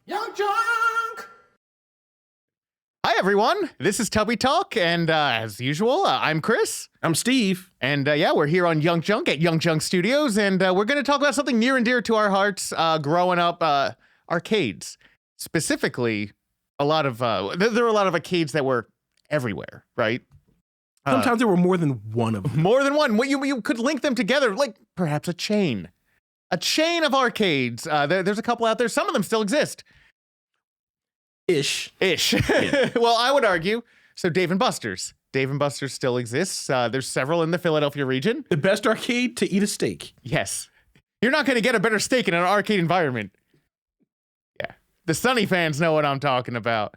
YUNKJunk! Hi, everyone. This is Tubby Talk, and as usual, I'm Chris. I'm Steve. And we're here on YUNKJunk at YUNKJunk Studios, and we're going to talk about something near and dear to our hearts growing up, arcades. Specifically, there were a lot of arcades that were everywhere, right? Sometimes there were more than one of them. More than one. You could link them together, like perhaps a chain. A chain of arcades. There's a couple out there. Some of them still exist. Ish. Yeah. Well, I would argue. So Dave & Buster's. Dave & Buster's still exists. There's several in the Philadelphia region. The best arcade to eat a steak. Yes. You're not going to get a better steak in an arcade environment. Yeah. The Sunny fans know what I'm talking about.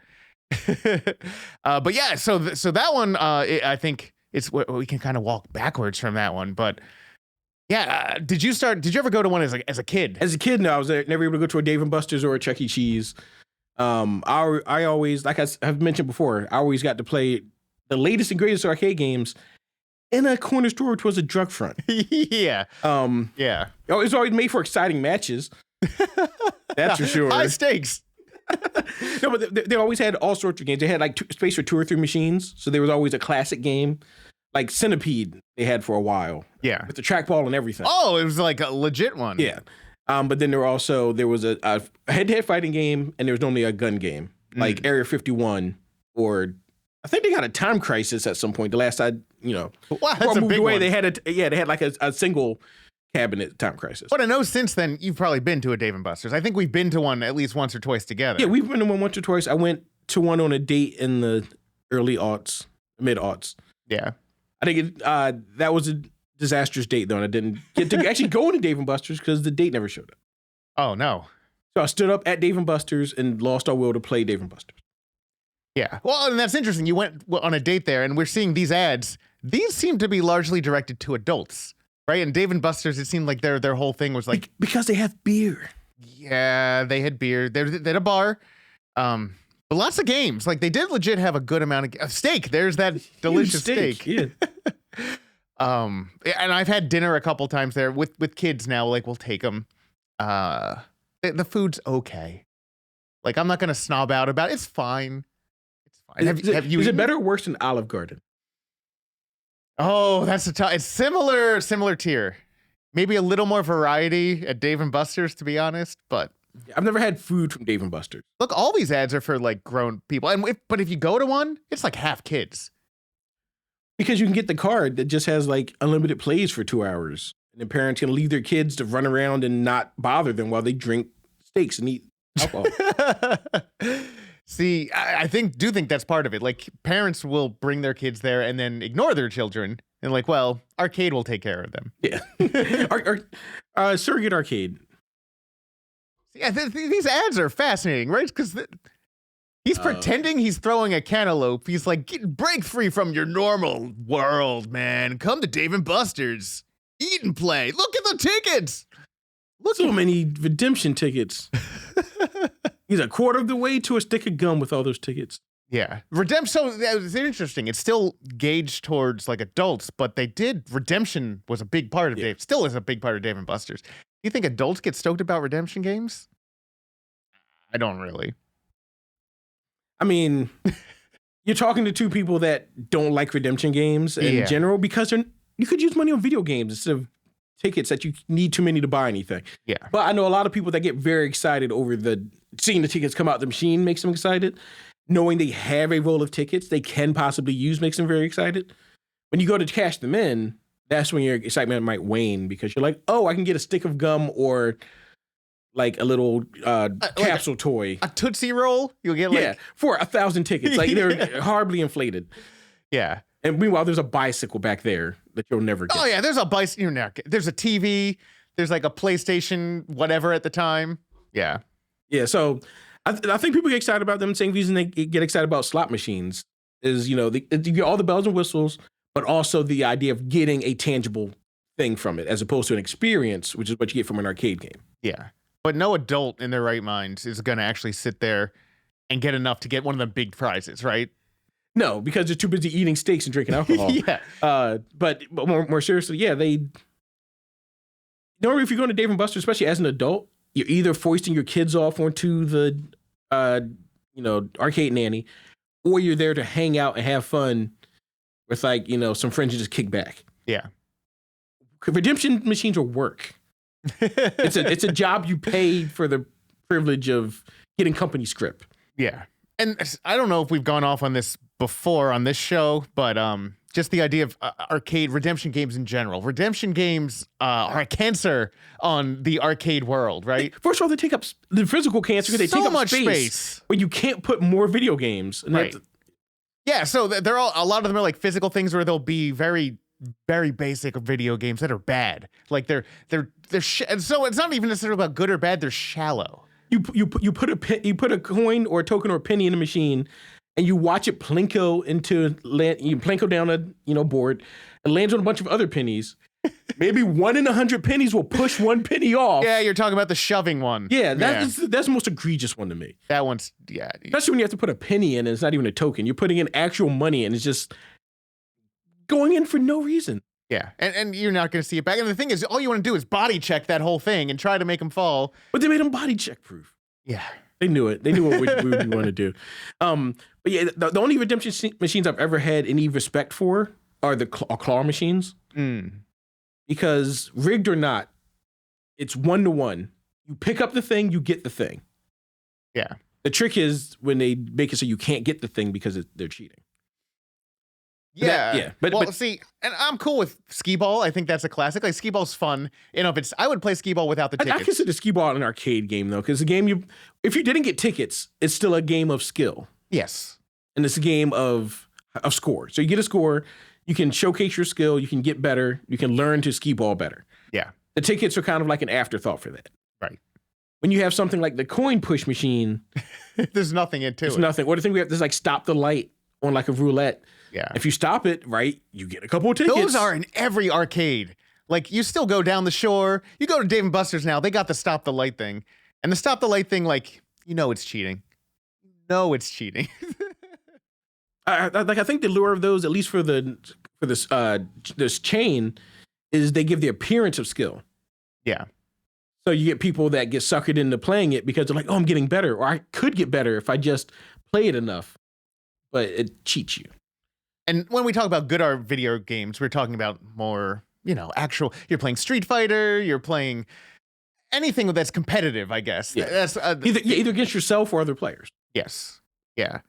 But yeah, so that one, I think we can kind of walk backwards from that one. But yeah, did you ever go to one as a kid? As a kid, no, I was never able to go to a Dave & Buster's or a Chuck E. Cheese. I always, like I've mentioned before, I always got to play the latest and greatest arcade games in a corner store, which was a drug front. Yeah. Yeah. It was always made for exciting matches. That's for sure. High stakes. No, but they always had all sorts of games. They had like space for 2 or 3 machines, so there was always a classic game, like Centipede. They had for a while. Yeah. With the trackball and everything. Oh, it was like a legit one. Yeah. But then there was a head-to-head fighting game, and there was normally a gun game, like Area 51, or I think they got a Time Crisis at some point. The last I, wow, that's a moved big away, one. they had like a single cabinet Time Crisis. But I know since then you've probably been to a Dave & Buster's. I think we've been to one at least once or twice together. Yeah, we've been to one once or twice. I went to one on a date in the mid-aughts. Yeah. I think that was a disastrous date, though, and I didn't get to actually go to Dave & Buster's because the date never showed up. Oh, no. So I stood up at Dave & Buster's and lost our will to play Dave & Buster's. Yeah. Well, and that's interesting. You went on a date there, and we're seeing these ads. These seem to be largely directed to adults, right? And Dave & Buster's, it seemed like their whole thing was like... Because they have beer. Yeah, they had beer. They had a bar. But lots of games. Like, they did legit have a good amount of... steak. There's that delicious steak. Yeah. And I've had dinner a couple times there with kids now. Like, we'll take them. The food's okay. Like, I'm not going to snob out about it. It's fine. It's fine. Is it better or worse than Olive Garden? Oh, that's it's similar tier. Maybe a little more variety at Dave & Buster's, to be honest, but I've never had food from Dave & Buster's. Look, all these ads are for like grown people. But if you go to one, it's like half kids. Because you can get the card that just has like unlimited plays for 2 hours. And the parents can leave their kids to run around and not bother them while they drink steaks and eat alcohol. See, I do think that's part of it. Like, parents will bring their kids there and then ignore their children. And like, well, arcade will take care of them. Yeah. Surrogate arcade. Yeah, these ads are fascinating, right? Because he's pretending he's throwing a cantaloupe. He's like, break free from your normal world, man. Come to Dave & Buster's. Eat and play. Look at the tickets. Look, so many redemption tickets. He's a quarter of the way to a stick of gum with all those tickets. Yeah. Redemption, so it's interesting. It's still gauged towards like adults, but redemption was a big part of Dave. Still is a big part of Dave & Buster's. Do you think adults get stoked about redemption games? I don't really. I mean, you're talking to 2 people that don't like redemption games in general because you could use money on video games instead of tickets that you need too many to buy anything. Yeah. But I know a lot of people that get very excited over seeing the tickets come out the machine makes them excited. Knowing they have a roll of tickets they can possibly use makes them very excited. When you go to cash them in, that's when your excitement might wane because you're like, oh, I can get a stick of gum or like a little capsule toy. A Tootsie Roll? You'll get for 1,000 tickets. Like they're horribly inflated. Yeah. And meanwhile, there's a bicycle back there that you'll never get. Oh, yeah, there's a bicycle. There's a TV. There's like a PlayStation, whatever at the time. Yeah. Yeah, so I think people get excited about them. Same reason they get excited about slot machines is, you get all the bells and whistles, but also the idea of getting a tangible thing from it as opposed to an experience, which is what you get from an arcade game. Yeah. But no adult in their right mind is going to actually sit there and get enough to get one of the big prizes, right? No, because they're too busy eating steaks and drinking alcohol. Yeah. But more seriously, yeah, normally if you're going to Dave & Buster's, especially as an adult, you're either foisting your kids off onto the arcade nanny, or you're there to hang out and have fun with some friends and just kick back. Yeah. Redemption machines are work. It's a job you pay for the privilege of getting company script. Yeah. And I don't know if we've gone off on this before on this show, but just the idea of arcade redemption games in general. Redemption games are a cancer on the arcade world, right? First of all, they take up the physical cancer because they so take up much space where you can't put more video games. And right. Yeah, so they're all, a lot of them are like physical things where they'll be very, very basic video games that are bad. Like they're so it's not even necessarily about good or bad. They're shallow. You put a coin or a token or a penny in a machine, and you watch it plinko down a board and lands on a bunch of other pennies. Maybe 1 in 100 pennies will push one penny off. Yeah, you're talking about the shoving one. Yeah, that's the most egregious one to me. That one's yeah. Especially when you have to put a penny in and it's not even a token. You're putting in actual money and it's just going in for no reason. Yeah, and you're not going to see it back. And the thing is, all you want to do is body check that whole thing and try to make them fall. But they made them body check proof. Yeah. They knew it. They knew what we want to do. But yeah, the only redemption machines I've ever had any respect for are the claw machines. Because rigged or not, it's 1-to-1. You pick up the thing, you get the thing. Yeah. The trick is when they make it so you can't get the thing because they're cheating. Yeah. But see, and I'm cool with skee ball. I think that's a classic. Like skee ball's fun. I would play skee ball without the tickets. I consider skee ball an arcade game though, because the game if you didn't get tickets, it's still a game of skill. Yes. And it's a game of score. So you get a score, you can showcase your skill, you can get better, you can learn to skee ball better. Yeah. The tickets are kind of like an afterthought for that. Right. When you have something like the coin push machine, there's nothing into it. There's nothing. Or the thing we have to like stop the light on like a roulette. Yeah. If you stop it, right, you get a couple of tickets. Those are in every arcade. Like you still go down the shore. You go to Dave & Buster's now. They got the stop the light thing. And the stop the light thing, like, it's cheating. It's cheating. I think the lure of those, at least for this chain, is they give the appearance of skill. Yeah. So you get people that get suckered into playing it because they're like, oh, I'm getting better, or I could get better if I just play it enough. But it cheats you. And when we talk about good art video games, we're talking about more, actual. You're playing Street Fighter. You're playing anything that's competitive, I guess. Yeah. That's either against yourself or other players. Yes. Yeah.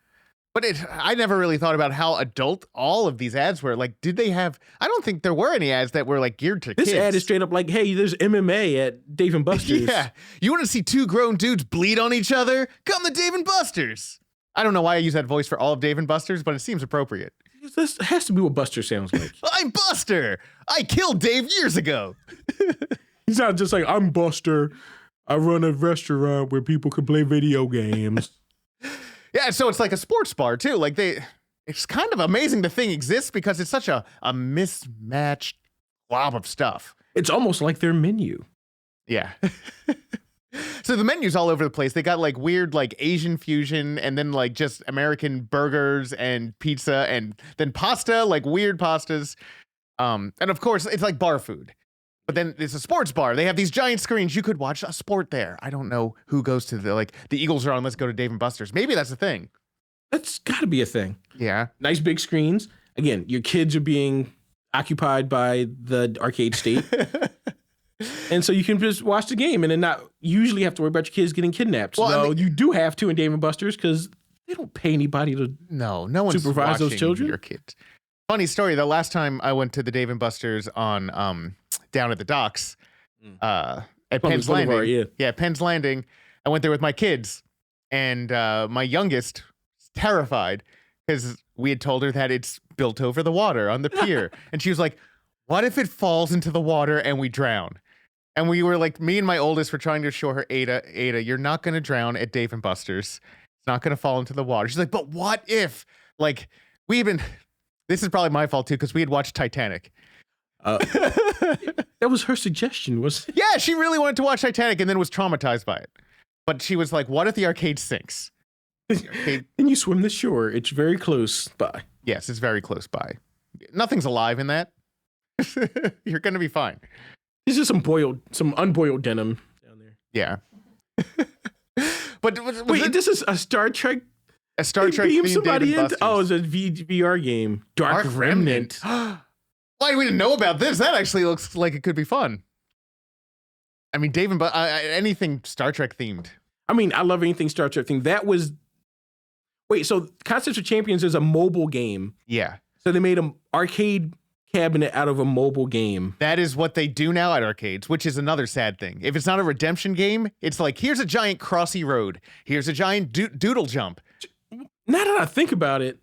But I never really thought about how adult all of these ads were. Like, did they have? I don't think there were any ads that were like geared to kids. This ad is straight up like, hey, there's MMA at Dave & Buster's. Yeah. You want to see two grown dudes bleed on each other? Come to Dave & Buster's. I don't know why I use that voice for all of Dave & Buster's, but it seems appropriate. This has to be what Buster sounds like. I'm Buster. I killed Dave years ago. He sounds just like, I'm Buster. I run a restaurant where people can play video games. Yeah, so it's like a sports bar too. Like it's kind of amazing the thing exists because it's such a mismatched glob of stuff. It's almost like their menu. Yeah. So the menu's all over the place. They got like weird like Asian fusion and then like just American burgers and pizza and then pasta, like weird pastas. And of course it's like bar food. But then it's a sports bar. They have these giant screens. You could watch a sport there. I don't know who goes to the Eagles are on. Let's go to Dave & Buster's. Maybe that's a thing. That's got to be a thing. Yeah. Nice big screens. Again, your kids are being occupied by the arcade state. And so you can just watch the game and then not usually have to worry about your kids getting kidnapped. Well, you do have to in Dave & Buster's because they don't pay anybody to no one's supervise those children. Your kids. Funny story. The last time I went to the Dave & Buster's on down at the docks at Penn's Landing. Yeah, Penn's Landing. I went there with my kids, and my youngest was terrified because we had told her that it's built over the water on the pier, and she was like, "What if it falls into the water and we drown?" And we were like, me and my oldest were trying to assure her, Ada, you're not going to drown at Dave & Buster's. It's not going to fall into the water. She's like, but what if? Like, this is probably my fault too, because we had watched Titanic. That was her suggestion, was it? Yeah, she really wanted to watch Titanic and then was traumatized by it. But she was like, what if the arcade sinks? And you swim the shore. It's very close by. Yes, it's very close by. Nothing's alive in that. You're going to be fine. There's just some unboiled denim down there. Yeah. But Wait, this is a Star Trek. A Star Trek Beam themed somebody Dave and into. Buster's. Oh, it's a VR game. Dark Remnant. Why we didn't know about this? That actually looks like it could be fun. I mean, Dave and anything Star Trek themed. I mean, I love anything Star Trek themed. That was. Wait, so Concepts of Champions is a mobile game. Yeah. So they made an arcade cabinet out of a mobile game. That is what they do now at arcades, which is another sad thing. If it's not a redemption game, it's like, here's a giant crossy road. Here's a giant doodle jump. Now that I think about it,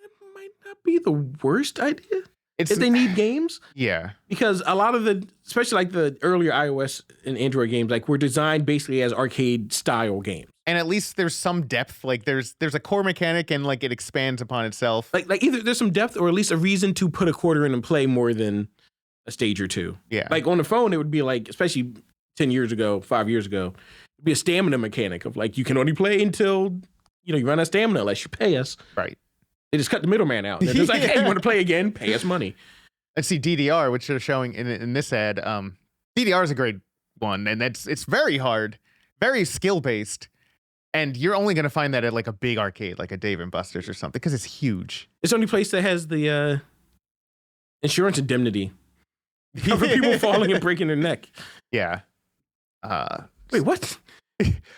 that might not be the worst idea. If they need games. Yeah. Because a lot of especially like the earlier iOS and Android games, like were designed basically as arcade style games. And at least there's some depth. Like there's a core mechanic and like it expands upon itself. Like either there's some depth or at least a reason to put a quarter in and play more than a stage or two. Yeah. Like on the phone, it would be like, especially 10 years ago, 5 years ago, it'd be a stamina mechanic of like, you can only play until, you run out of stamina unless you pay us. Right. They just cut the middleman out. They're just like, hey, you want to play again? Pay us money. Let's see DDR, which they're showing in this ad. DDR is a great one, and it's very hard, very skill based, and you're only gonna find that at like a big arcade, like a Dave and Buster's or something, because it's huge. It's the only place that has the insurance indemnity for people falling and breaking their neck. Yeah. Wait, what?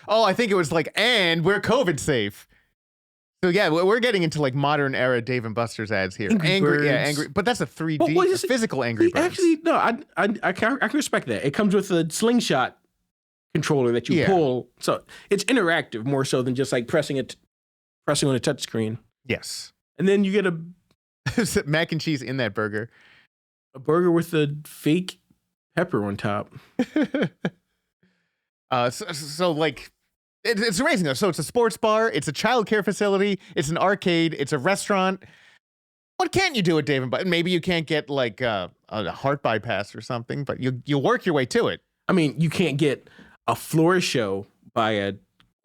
Oh, I think it was like, and we're COVID safe. So yeah, we're getting into like modern era Dave and Buster's ads here. Angry, but that's a 3D physical Angry Birds. Actually, no, I can respect that. It comes with a slingshot controller that you pull, so it's interactive more so than just like pressing on a touchscreen. Yes, and then you get a mac and cheese in that burger, a burger with a fake pepper on top. So like. It's amazing though. So it's a sports bar, it's a childcare facility, it's an arcade, it's a restaurant. What can't you do at Dave and Buster's? Maybe you can't get like a heart bypass or something, but you work your way to it. I mean, you can't get a floor show by a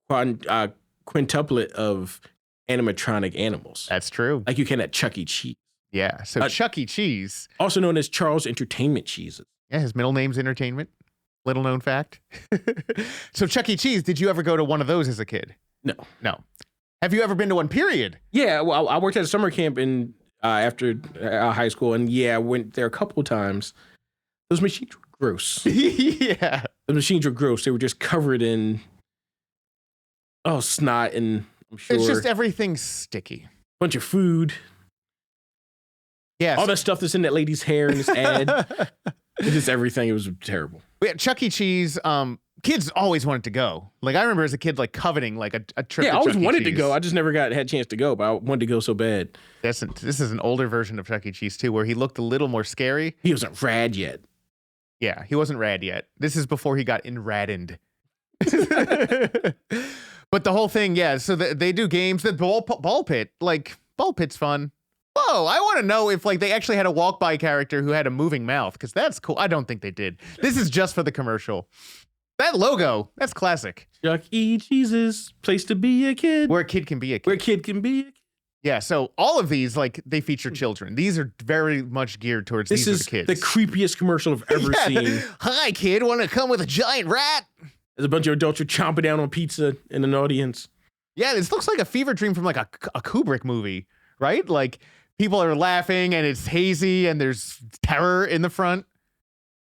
quintuplet of animatronic animals. That's true. Like you can at Chuck E. Cheese. Yeah. So Chuck E. Cheese, also known as Charles Entertainment Cheeses. Yeah, his middle name's Entertainment. Little known fact. So Chuck E. Cheese, did you ever go to one of those as a kid? No. Have you ever been to one, period? Yeah, well, I worked at a summer camp after high school, and I went there a couple of times. Those machines were gross. Yeah. The machines were gross. They were just covered in snot, and I'm sure it's just everything sticky. Bunch of food. Yeah. All that stuff that's in that lady's hair in this ad. It's just everything. It was terrible. Yeah, Chuck E. Cheese, kids always wanted to go. Like I remember as a kid, like coveting like a trip. Yeah, to I always Chuck E. wanted to Cheese. go. I just never had a chance to go, but I wanted to go so bad. This is an older version of Chuck E. Cheese too, where he looked a little more scary. He wasn't rad yet. Yeah, he wasn't rad yet. This is before he got enraddened. But the whole thing, yeah. So they do games. The ball pit, like ball pit's fun. Whoa, I want to know if like they actually had a walk-by character who had a moving mouth, because that's cool. I don't think they did. This is just for the commercial. That logo, that's classic. Chuck E. Cheese's place to be a kid. Where a kid can be a kid. Where a kid can be a kid. Yeah, so all of these, like, they feature children. These are very much geared towards these are the kids. The creepiest commercial I've ever seen. Hi, kid, want to come with a giant rat? There's a bunch of adults who are chomping down on pizza in an audience. Yeah, this looks like a fever dream from like a Kubrick movie, right? Like, people are laughing and it's hazy and there's terror in the front.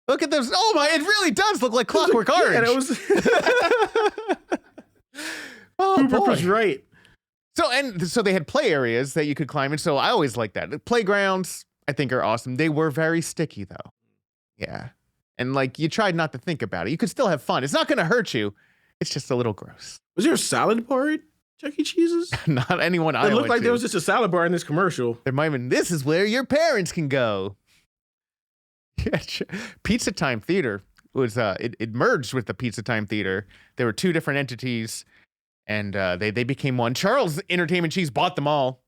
Look at this. Oh my, it really does look like Clockwork Orange. Yeah, that was oh, Kubrick boy. was right. So they had play areas that you could climb in. So I always like that. The playgrounds, I think, are awesome. They were very sticky though. Yeah. And like you tried not to think about it. You could still have fun. It's not going to hurt you. It's just a little gross. Was there a salad bar at Chuck E. Cheese's? Not anyone I It looked went like to. there was just a salad bar in this commercial. There might have been, this is where your parents can go. Yeah, Pizza Time Theater was, it merged with the Pizza Time Theater. There were two different entities, and they became one. Charles Entertainment Cheese bought them all.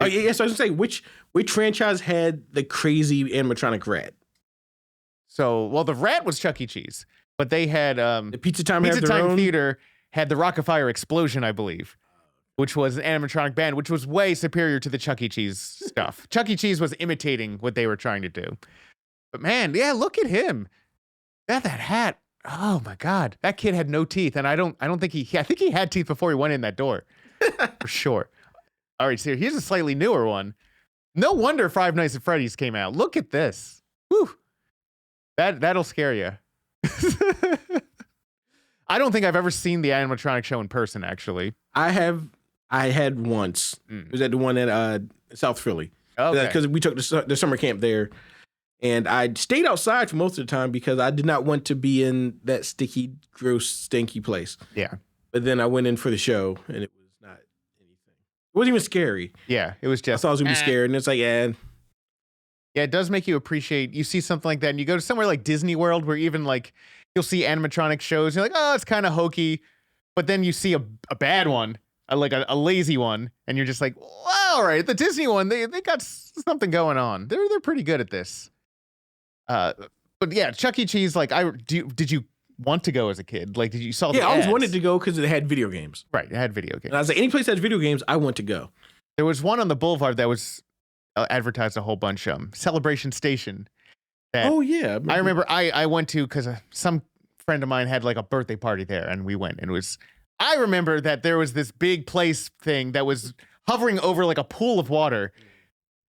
Oh, yeah, so I was going to say, which franchise had the crazy animatronic rat? So, well, the rat was Chuck E. Cheese, but they had... The Pizza Time Theater had the Rockafire Explosion, I believe, which was an animatronic band, which was way superior to the Chuck E. Cheese stuff. Chuck E. Cheese was imitating what they were trying to do. But man, yeah, look at him. That hat. Oh my God, that kid had no teeth, and I don't think I think he had teeth before he went in that door, for sure. All right, so here's a slightly newer one. No wonder Five Nights at Freddy's came out. Look at this. Whew. That'll scare you. I don't think I've ever seen the animatronic show in person, actually. I had once. It was at the one at South Philly. Okay. Because we took the summer camp there. And I stayed outside for most of the time because I did not want to be in that sticky, gross, stinky place. Yeah. But then I went in for the show, and it was not anything. It wasn't even scary. Yeah, it was I just... thought I was going to be scared, and it's like, Yeah, it does make you appreciate... You see something like that, and you go to somewhere like Disney World, where even, like, you'll see animatronic shows, and you're like, oh, it's kind of hokey. But then you see a bad one, like a lazy one, and you're just like, well, all right, the Disney one, they got something going on. They're pretty good at this. But yeah, Chuck E. Cheese, like, did you want to go as a kid? Like, did you saw the I always ads? wanted to go because it had video games. Right, it had video games. And I was like, any place that has video games, I want to go. There was one on the boulevard that was advertised a whole bunch. Celebration Station. Oh, yeah. I remember I went to because some friend of mine had like a birthday party there, and we went. And it was... I remember that there was this big place thing that was hovering over like a pool of water.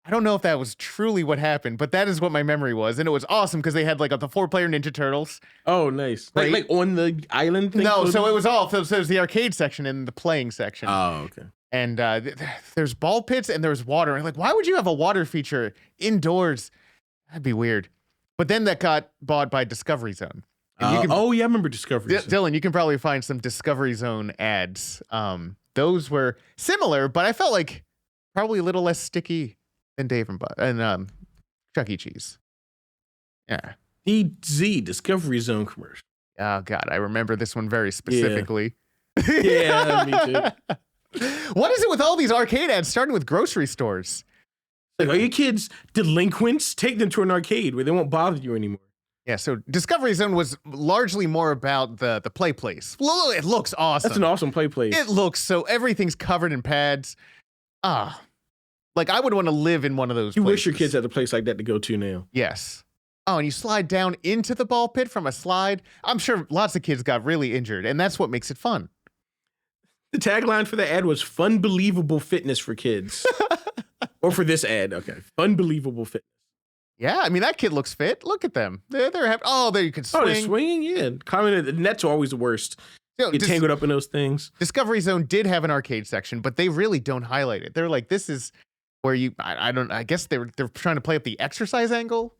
I don't know if that was truly what happened, but that is what my memory was. And it was awesome because they had like the 4-player Ninja Turtles. Oh, nice. Right? Like on the island thing? No, so it was all... So it was the arcade section and the playing section. Oh, okay. And there's ball pits and there's water. And like, why would you have a water feature indoors? That'd be weird. But then that got bought by Discovery Zone. And I remember Discovery Zone. Dylan, you can probably find some Discovery Zone ads. Those were similar, but I felt like probably a little less sticky than Dave and Chuck E. Cheese. Yeah. DZ, Discovery Zone commercial. Oh, God. I remember this one very specifically. Yeah, me too. What is it with all these arcade ads starting with grocery stores? Like, are your kids delinquents? Take them to an arcade where they won't bother you anymore. Yeah, so Discovery Zone was largely more about the play place. It looks awesome. That's an awesome play place. It looks so... Everything's covered in pads. Like, I would want to live in one of those You places. wish your kids had a place like that to go to now. Yes. Oh, and you slide down into the ball pit from a slide. I'm sure lots of kids got really injured, and that's what makes it fun. The tagline for the ad was "Fun-believable fitness for kids," or for this ad, okay, "Fun-believable fitness." Yeah, I mean that kid looks fit. Look at them. They're happy. Oh, there you can swing. Oh, they're swinging. Yeah, the nets are always the worst. Get tangled up in those things. Discovery Zone did have an arcade section, but they really don't highlight it. They're like, this is where you. I guess they're trying to play up the exercise angle.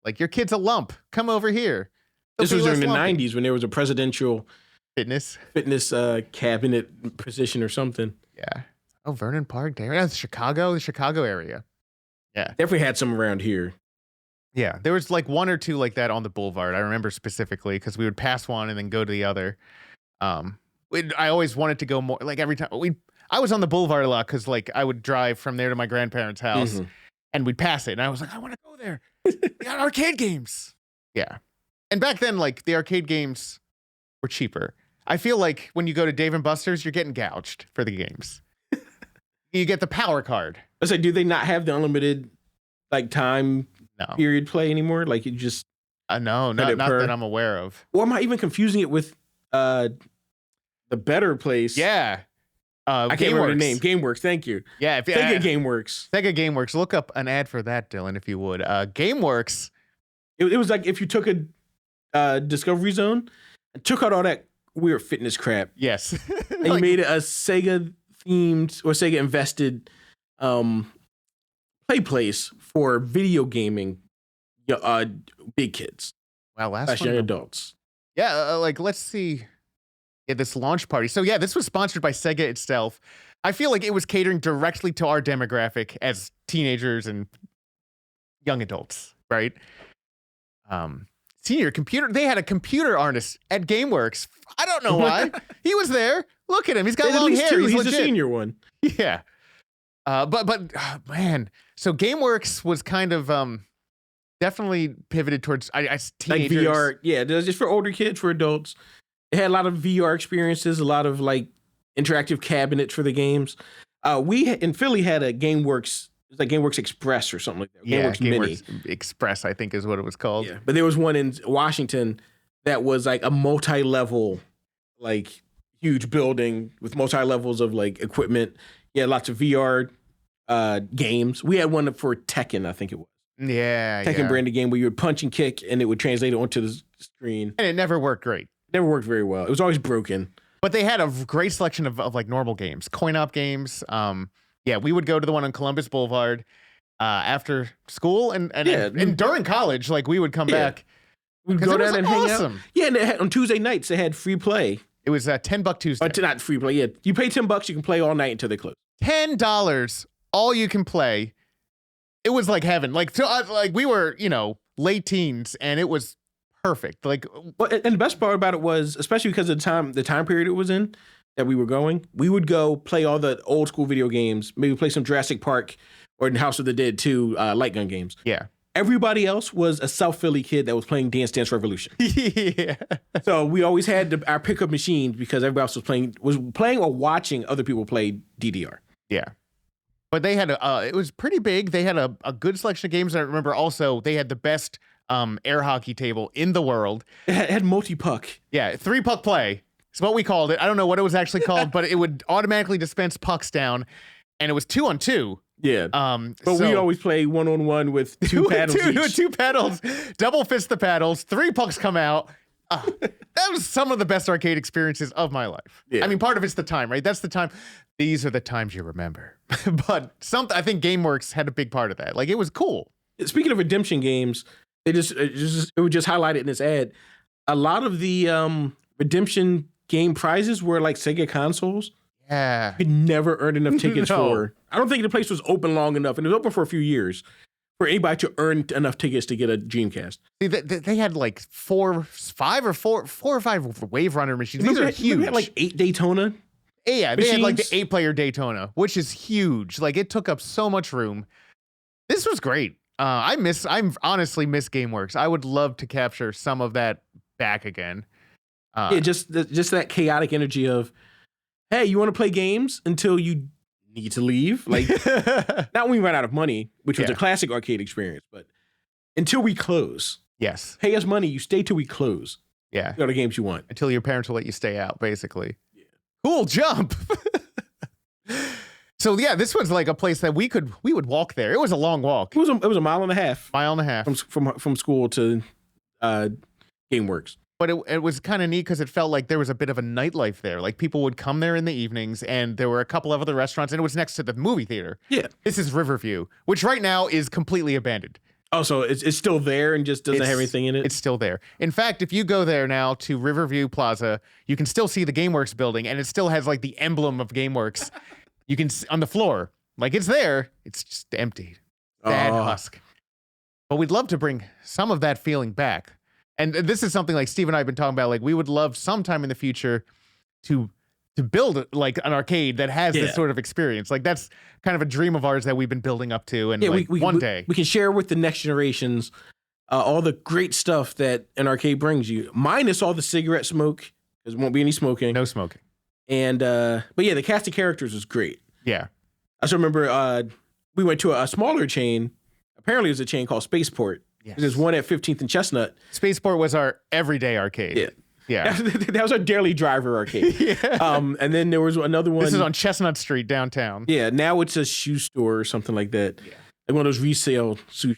Like, your kid's a lump. Come over here. This was during the 90s when there was a presidential fitness cabinet position or something. Yeah. Oh, Vernon Park. There. That's the Chicago area. Yeah. Definitely had some around here. Yeah. There was like one or two like that on the boulevard. I remember specifically because we would pass one and then go to the other. I always wanted to go more. Like, every time I was on the boulevard a lot because like I would drive from there to my grandparents' house and we'd pass it. And I was like, I want to go there. We got arcade games. Yeah. And back then, like, the arcade games were cheaper. I feel like when you go to Dave & Buster's, you're getting gouged for the games. You get the power card. I was like, do they not have the unlimited like time period play anymore? Like, you just no, not that I'm aware of. Or am I even confusing it with the better place? Yeah. I can't remember the name. GameWorks, thank you. Yeah, Sega GameWorks. Sega GameWorks. Look up an ad for that, Dylan, if you would. GameWorks. It was like if you took a Discovery Zone and took out all that weird fitness crap. Yes. And you made it a Sega themed or Sega invested play place for video gaming big kids. Wow, last young adults. Yeah, like, let's see. Yeah, this launch party. So yeah, this was sponsored by Sega itself. I feel like it was catering directly to our demographic as teenagers and young adults, right? Senior computer. They had a computer artist at GameWorks. I don't know why. He was there. Look at him. He's got long hair. He's legit. the senior one. Yeah. But man, so GameWorks was kind of definitely pivoted towards teenagers. Like VR. Yeah, just for older kids, for adults. It had a lot of VR experiences, a lot of like interactive cabinets for the games. We in Philly had a GameWorks, it was like GameWorks Express or something like that. Yeah, GameWorks Mini Express, I think is what it was called. Yeah, but there was one in Washington that was like a multi-level, like huge building with multi-levels of like equipment. Yeah, lots of VR games. We had one for Tekken, I think it was. Yeah, Tekken branded game where you would punch and kick and it would translate it onto the screen. And it never worked great. Never worked very well. It was always broken. But they had a great selection of like normal games, coin-op games. Yeah, we would go to the one on Columbus Boulevard after school and during college. Like we would come back. We'd go down and hang out. Yeah, and on Tuesday nights they had free play. It was $10 Tuesday. Not free play. Yeah, you pay $10, you can play all night until they close. $10, all you can play. It was like heaven. Like we were, late teens, and it was perfect. Like, and the best part about it was, especially because of the time period it was in that we were going, we would go play all the old school video games, maybe play some Jurassic Park or House of the Dead 2 light gun games. Yeah. Everybody else was a South Philly kid that was playing Dance Dance Revolution. Yeah. So we always had our pickup machines because everybody else was playing or watching other people play DDR. Yeah. But they had it was pretty big. They had a good selection of games. I remember also they had the best air hockey table in the world. It had multi-puck. Yeah, 3-puck play. It's what we called it. I don't know what it was actually called, but it would automatically dispense pucks down, and it was 2-on-2. Yeah. But we always play 1-on-1 with two paddles each. Two paddles, double fist the paddles, 3 pucks come out. That was some of the best arcade experiences of my life. Yeah. I mean, part of it's the time, right? That's the time. These are the times you remember. But I think GameWorks had a big part of that. Like, it was cool. Speaking of redemption games, it would just highlight it in this ad. A lot of the redemption game prizes were like Sega consoles. Yeah. You could never earn enough tickets for. I don't think the place was open long enough, and it was open for a few years, for anybody to earn enough tickets to get a Dreamcast. See, they had like four or five Wave Runner machines. These are huge. They had like 8 Daytona. Yeah, they had like the 8-player Daytona, which is huge. Like, it took up so much room. This was great. I honestly miss GameWorks. I would love to capture some of that back again. Yeah, just that chaotic energy of, hey, you want to play games until you need to leave? Like, not when we run out of money, which was a classic arcade experience, but until we close. Yes. Pay us money, you stay till we close. Yeah. Go to games you want. Until your parents will let you stay out, basically. Yeah. Cool jump. So yeah, this was like a place that we would walk there. It was a long walk. It was a mile and a half. Mile and a half. From school to GameWorks. But it was kind of neat because it felt like there was a bit of a nightlife there. Like, people would come there in the evenings, and there were a couple of other restaurants, and it was next to the movie theater. Yeah. This is Riverview, which right now is completely abandoned. Oh, so it's still there and just doesn't have anything in it? It's still there. In fact, if you go there now to Riverview Plaza, you can still see the GameWorks building, and it still has like the emblem of GameWorks. You can on the floor. Like, it's there. It's just empty. Bad husk. But we'd love to bring some of that feeling back. And this is something like Steve and I have been talking about. Like, we would love sometime in the future to build like an arcade that has this sort of experience. Like, that's kind of a dream of ours that we've been building up to. And one day we can share with the next generations all the great stuff that an arcade brings you, minus all the cigarette smoke, because there won't be any smoking. No smoking. And but yeah, the cast of characters was great. Yeah. I still remember we went to a smaller chain. Apparently, it was a chain called Spaceport. Yes. There's one at 15th and Chestnut. Spaceport was our everyday arcade. Yeah. Yeah. That was our daily driver arcade. Yeah. And then there was another one. This is on Chestnut Street downtown. Yeah. Now it's a shoe store or something like that. Yeah. Like one of those resale shoe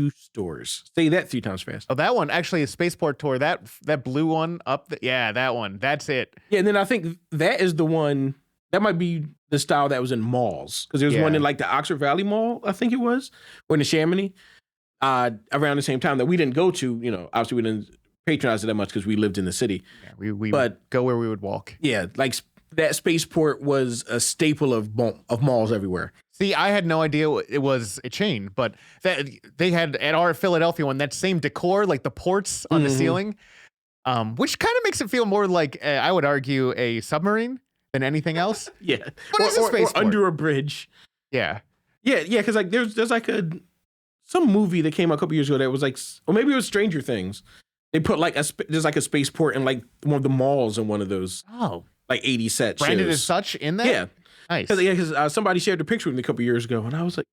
stores. Say that 3 times fast. Oh, that one actually, a Spaceport tour. That blue one up. Yeah, that one. That's it. Yeah. And then I think that is the one that might be the style that was in malls, because there was one in like the Oxford Valley Mall, I think it was, or in the Chamonix, around the same time that we didn't go to. Obviously we didn't patronize it that much because we lived in the city. Yeah, we would go where we would walk. Yeah, like that Spaceport was a staple of malls everywhere. See, I had no idea it was a chain, but that they had at our Philadelphia one that same decor, like the ports on the ceiling, which kind of makes it feel more like I would argue a submarine than anything else. Yeah. But it's a spaceport. Or under a bridge. Yeah. Yeah, because like there's like some movie that came out a couple years ago that was like, or maybe it was Stranger Things. They put like there's like a spaceport in like one of the malls in one of those. Oh. Like 80 set branded shows. as such in that? Yeah. Nice. Because somebody shared a picture with me a couple years ago, and I was like,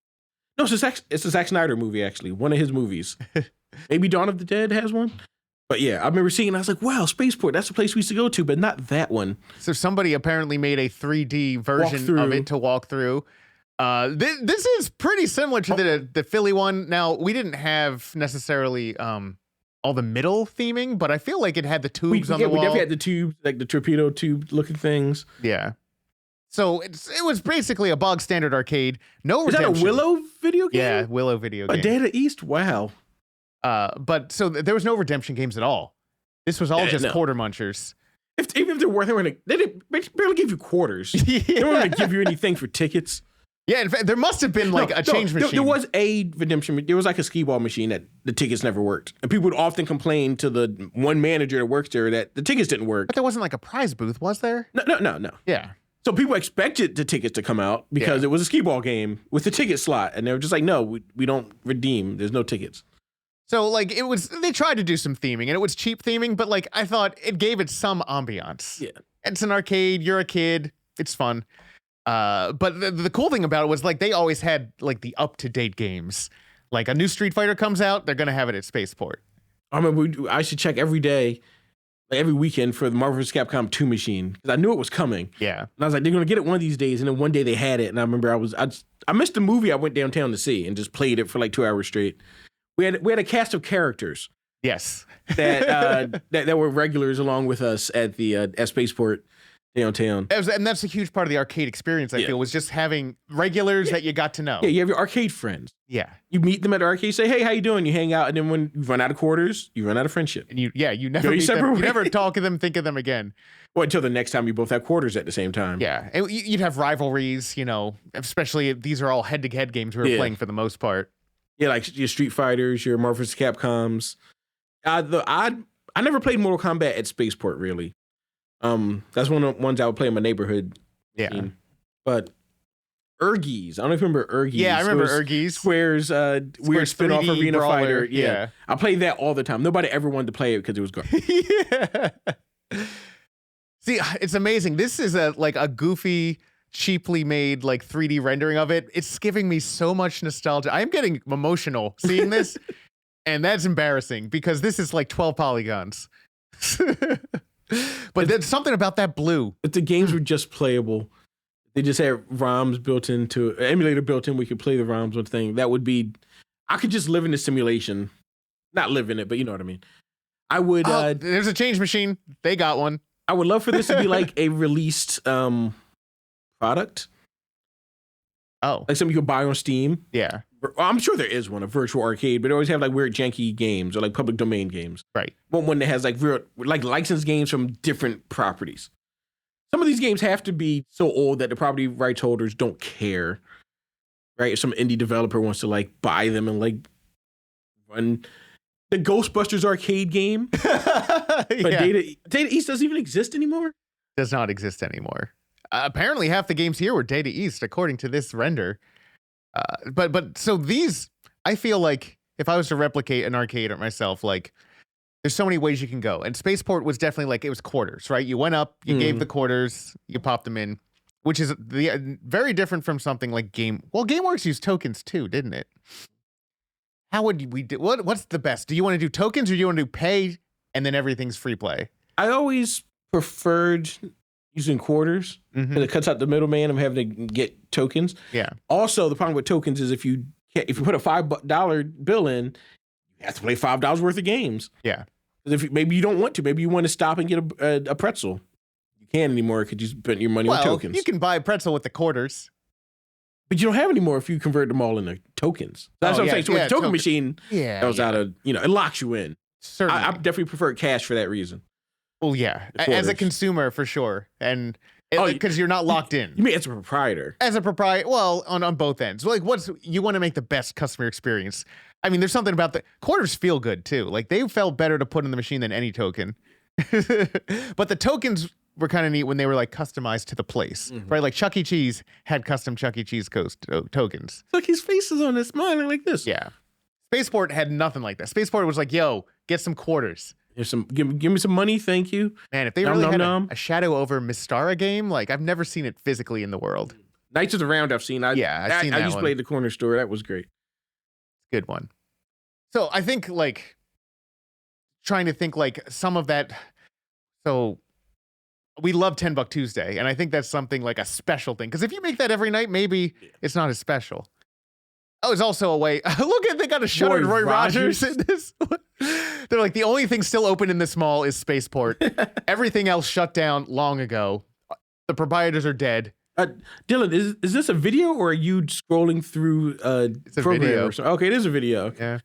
No, it's a Zack Snyder movie, actually. One of his movies. Maybe Dawn of the Dead has one. But yeah, I remember seeing it. I was like, wow, Spaceport, that's the place we used to go to, but not that one. So somebody apparently made a 3D version of it to walk through. This is pretty similar to the Philly one. Now, we didn't have necessarily all the middle theming, but I feel like it had the tubes on the wall. We definitely had the tubes, like the torpedo tube looking things. Yeah. So it was basically a bog standard arcade. No redemption. Is that a Willow video game? Yeah, Willow video game. A Data East? Wow. But so there was no redemption games at all. This was all just quarter munchers. Even if there were, they barely give you quarters. Yeah. They weren't going to give you anything for tickets. Yeah, in fact, there must have been like a change machine. There was a redemption. There was like a skee ball machine that the tickets never worked. And people would often complain to the one manager that works there that the tickets didn't work. But there wasn't like a prize booth, was there? No. Yeah. So people expected the tickets to come out because it was a skee ball game with the ticket slot. And they were just like, no, we don't redeem. There's no tickets. So like they tried to do some theming and it was cheap theming, but like I thought it gave it some ambiance. Yeah. It's an arcade. You're a kid. It's fun. But the cool thing about it was like they always had like the up-to-date games. Like a new Street Fighter comes out, they're gonna have it at Spaceport. I remember I should check every day, like every weekend for the Marvel vs. Capcom 2 machine because I knew it was coming. Yeah, and I was like, they're gonna get it one of these days, and then one day they had it, and I remember I missed the movie I went downtown to see and just played it for like 2 hours straight. We had a cast of characters. Yes, that were regulars along with us at the at Spaceport. Downtown. And that's a huge part of the arcade experience, I feel, was just having regulars that you got to know. Yeah, you have your arcade friends. Yeah. You meet them at the arcade, say, hey, how you doing? You hang out, and then when you run out of quarters, you run out of friendship. And you never meet them. You never talk to them, think of them again. Well, until the next time you both have quarters at the same time. Yeah. And you'd have rivalries, especially if these are all head-to-head games we were playing for the most part. Yeah, like your Street Fighters, your Marvel vs. Capcoms. I never played Mortal Kombat at Spaceport, really. That's one of the ones I would play in my neighborhood. Yeah. Scene. But Ergies. I don't know if you remember Ergies. Yeah, I remember Ergies. Square's weird spin-off Arena brawler. Fighter. Yeah. I played that all the time. Nobody ever wanted to play it because it was garbage. Yeah. See, it's amazing. This is a goofy, cheaply made 3D rendering of it. It's giving me so much nostalgia. I'm getting emotional seeing this, and that's embarrassing because this is 12 polygons. But there's something about that blue. If the games were just playable, they just had ROMs built into, emulator built in, we could play the ROMs with thing. That would be, I could just live in the simulation. Not live in it, but you know what I mean. I would. There's a change machine. They got one. I would love for this to be like a released product. Oh. Like something you could buy on Steam. Yeah. I'm sure there is one, a virtual arcade, but they always have weird janky games or public domain games. Right. One that has real licensed games from different properties. Some of these games have to be so old that the property rights holders don't care. Right? If some indie developer wants to buy them and run the Ghostbusters arcade game. But Data East doesn't even exist anymore. Does not exist anymore. Apparently half the games here were Data East, according to this render. But so these, I feel like if I was to replicate an arcade at myself, there's so many ways you can go. And Spaceport was definitely it was quarters, right? You went up, you gave the quarters, you popped them in, which is very different from something like GameWorks used tokens too, didn't it? How would we do? What's the best? Do you want to do tokens or do you want to do pay and then everything's free play? I always preferred using quarters because it cuts out the middleman of having to get tokens. Yeah. Also, the problem with tokens is if you put a $5 bill in, you have to play $5 worth of games. Yeah. Because maybe you don't want to, maybe you want to stop and get a pretzel. You can't anymore because you spent your money on tokens. You can buy a pretzel with the quarters, but you don't have any more if you convert them all into tokens. That's what I'm saying. So with the token machine, goes out of it locks you in. Certainly, I definitely prefer cash for that reason. Well, yeah, as a consumer for sure, and because you're not locked in. You mean as a proprietor? As a proprietor, well, on both ends. You want to make the best customer experience. I mean, there's something about the quarters feel good too. They felt better to put in the machine than any token. But the tokens were kind of neat when they were customized to the place, right? Like Chuck E. Cheese had custom Chuck E. Cheese tokens. Look, his face is on it, smiling like this. Yeah. Spaceport had nothing like that. Spaceport was yo, get some quarters. Here's give me some money, thank you. Man, if they really had a Shadow over Mystara game, I've never seen it physically in the world. Knights of the Round I've seen. I've seen that I used to one. play at the corner store. That was great. Good one. So I think like trying to think like some of that. So we love $10 Tuesday, and I think that's something like a special thing. Because if you make that every night, maybe it's not as special. Oh, it's also a way. Look at they got a shuttered Roy Rogers in this. They're like the only thing still open in this mall is Spaceport. Everything else shut down long ago. The proprietors are dead. Dylan, is this a video or are you scrolling through It's a program video. or something? Okay, it is a video. Yeah.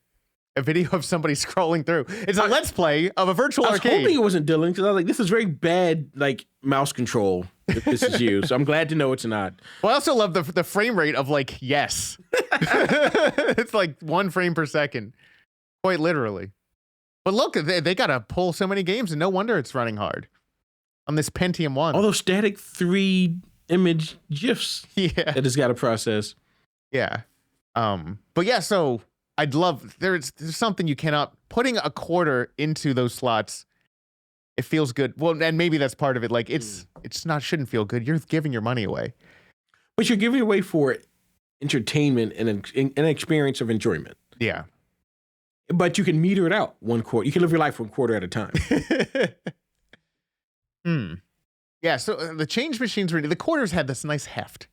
A video of somebody scrolling through. It's a let's play of a virtual I was arcade. hoping it wasn't Dylan because I was like, this is very bad, like mouse control. If this is you, so I'm glad to know it's not. Well, I also love the frame rate of like yes. It's like 1 frame per second, quite literally. But look, they gotta pull so many games, and no wonder it's running hard on this Pentium 1. All those static 3 image GIFs Yeah, that it's got to process. yeah. But yeah, so I'd love there's something you cannot putting a quarter into those slots. It feels good. Well, and maybe that's part of it. Like it's not shouldn't feel good. You're giving your money away. But you're giving away for entertainment and an experience of enjoyment. Yeah. But you can meter it out 1 quarter. You can live your life 1 quarter at a time. Yeah, so the change machines were the quarters had this nice heft.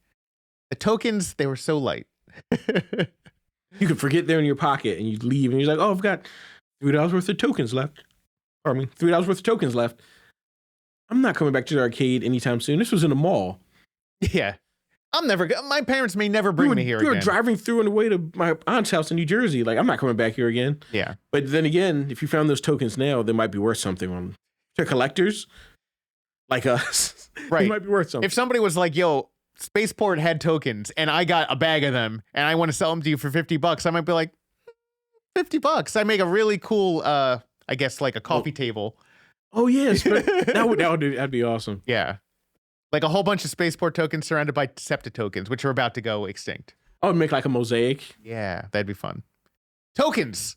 The tokens, they were so light. You could forget they're in your pocket and you leave and you're like, oh, I've got $3 worth of tokens left. Pardon me, $3 worth of tokens left. I'm not coming back to the arcade anytime soon. This was in a mall. Yeah. My parents may never bring me here We again. were driving through on the way to my aunt's house in New Jersey. Like, I'm not coming back here again. Yeah. But then again, if you found those tokens now, they might be worth something to collectors like us. Right. They might be worth something. If somebody was like, yo, Spaceport had tokens and I got a bag of them and I want to sell them to you for $50, I might be like, $50. I make a really cool, I guess like a coffee table. Oh, yes. But that'd be awesome. Yeah. Like a whole bunch of Spaceport tokens surrounded by Septa tokens, which are about to go extinct. I would make like a mosaic. Yeah, that'd be fun. Tokens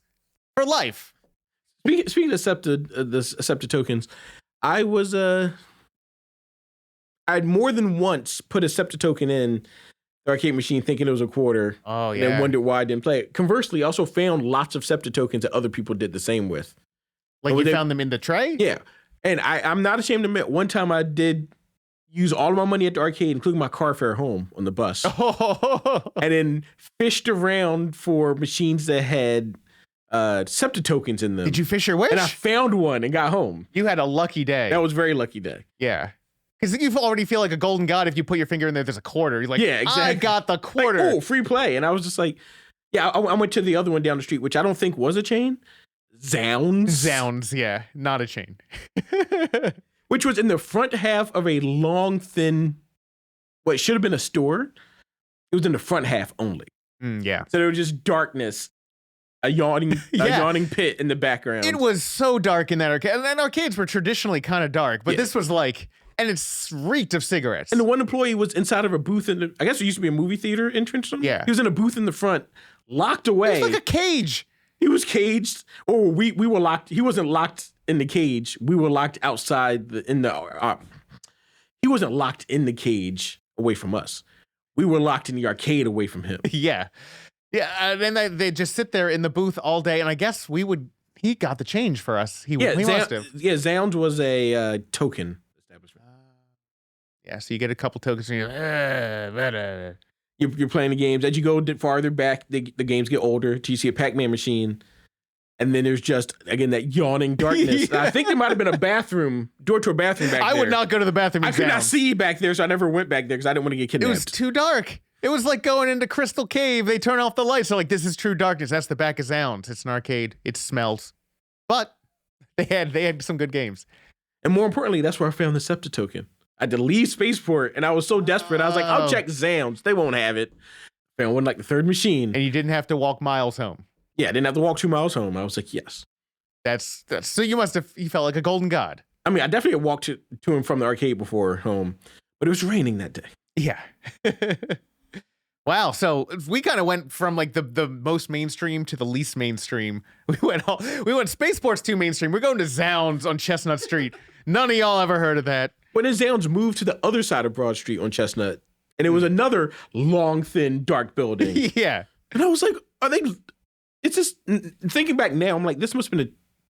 for life. Speaking of Septa tokens, I'd more than once put a Septa token in the arcade machine thinking it was a quarter. Oh, And then wondered why I didn't play it. Conversely, I also found lots of Septa tokens that other people did the same with. Like you found them in the tray? Yeah. And I'm not ashamed to admit, one time I did use all of my money at the arcade, including my car fare home on the bus. And then fished around for machines that had Septa tokens in them. Did you fish your wish? And I found one and got home. You had a lucky day. That was a very lucky day. Yeah. Because you already feel like a golden god if you put your finger in there's a quarter. You're like, yeah, exactly. I got the quarter. Like, oh, free play. And I was just like, yeah, I went to the other one down the street, which I don't think was a chain. Zounds, yeah. Not a chain. which was in the front half of a long, thin, what should have been a store. It was in the front half only. Yeah. So there was just darkness, a yawning pit in the background. It was so dark in that arcade. And then arcades were traditionally kind of dark, but this was like, and it's reeked of cigarettes. And the one employee was inside of a booth I guess it used to be a movie theater entrance. Yeah. He was in a booth in the front, locked away. It was like a cage. He was caged, or we were locked. He wasn't locked in the cage. We were locked outside he wasn't locked in the cage away from us. We were locked in the arcade away from him. Yeah. Yeah. And then they just sit there in the booth all day. And I guess he got the change for us. He must have. Yeah, Zounds was a token establishment. Yeah. So you get a couple tokens and you're You're playing the games. As you go farther back, the games get older till you see a Pac-Man machine. And then there's just, again, that yawning darkness. Yeah. I think there might have been a door to a bathroom back there. I would not go to the bathroom. I could not see back there, so I never went back there because I didn't want to get kidnapped. It was too dark. It was like going into Crystal Cave. They turn off the lights. They're like, this is true darkness. That's the back of Zounds. It's an arcade. It smells. But they had some good games. And more importantly, that's where I found the Septa token. I had to leave Spaceport, and I was so desperate. I was like, I'll check Zounds. They won't have it. Found one like the third machine. And you didn't have to walk miles home. Yeah, I didn't have to walk 2 miles home. I was like, yes. That's so you felt like a golden god. I mean, I definitely had walked to and from the arcade before home, but it was raining that day. Yeah. Wow. So we kind of went from like the most mainstream to the least mainstream. We went Spaceport's too mainstream. We're going to Zounds on Chestnut Street. None of y'all ever heard of that. When then Zounds moved to the other side of Broad Street on Chestnut, And it was another long, thin, dark building. Yeah. And I was like, are they? It's just thinking back now. I'm like, this must have been a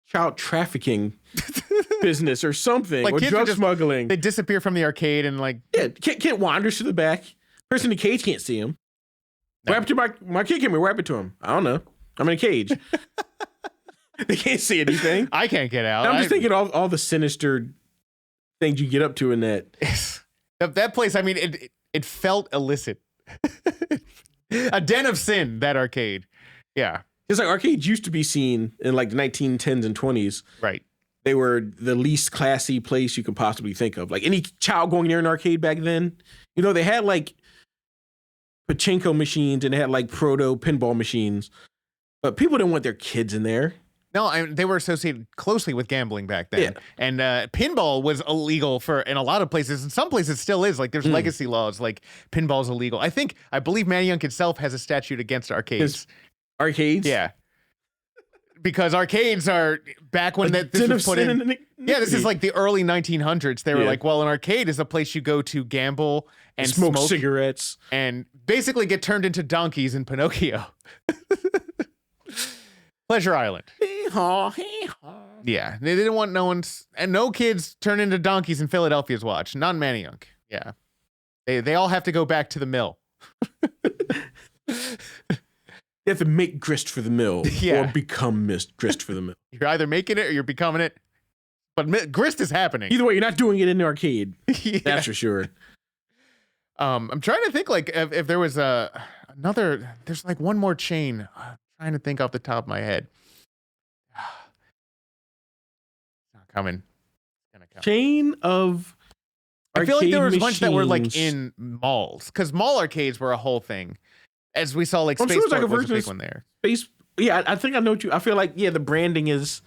child trafficking business or something, Like or kids drug smuggling. They disappear from the arcade and like Kid wanders to the back. Person in the cage can't see him. No. What happened to my kid? Came here. What happened to him? I don't know. I'm in a cage. They can't see anything. I can't get out. And I'm just thinking all the sinister things you get up to in that. That place. I mean, it felt illicit. A den of sin. That arcade. Yeah. It's like arcades used to be seen in like the 1910s and 20s. Right. They were the least classy place you could possibly think of. Like any child going near an arcade back then, you know, they had like pachinko machines and they had like proto pinball machines, but people didn't want their kids in there. No, they were associated closely with gambling back then. Yeah. And pinball was illegal in a lot of places. In some places it still is. Like there's legacy laws, like pinball's illegal. I believe YUNKJunk itself has a statute against arcades. Arcades? Yeah. Because arcades are back when this was put in. This is like the early 1900s. They were like, well, an arcade is a place you go to gamble and smoke cigarettes and basically get turned into donkeys in Pinocchio. Pleasure Island. Yeah, they didn't want no kids turn into donkeys in Philadelphia's watch. Not in YUNKJunk. Yeah, they all have to go back to the mill. You have to make grist for the mill or become grist for the mill. You're either making it or you're becoming it. But grist is happening. Either way, you're not doing it in the arcade. Yeah. That's for sure. I'm trying to think like if there was another. There's like one more chain. I'm trying to think off the top of my head. It's not coming. It's gonna come. Chain of. I feel like there was a machines. bunch that were like in malls because mall arcades were a whole thing. As we saw, like Spaceport like was a big one there. Yeah, I think I know what you. I feel like the branding is.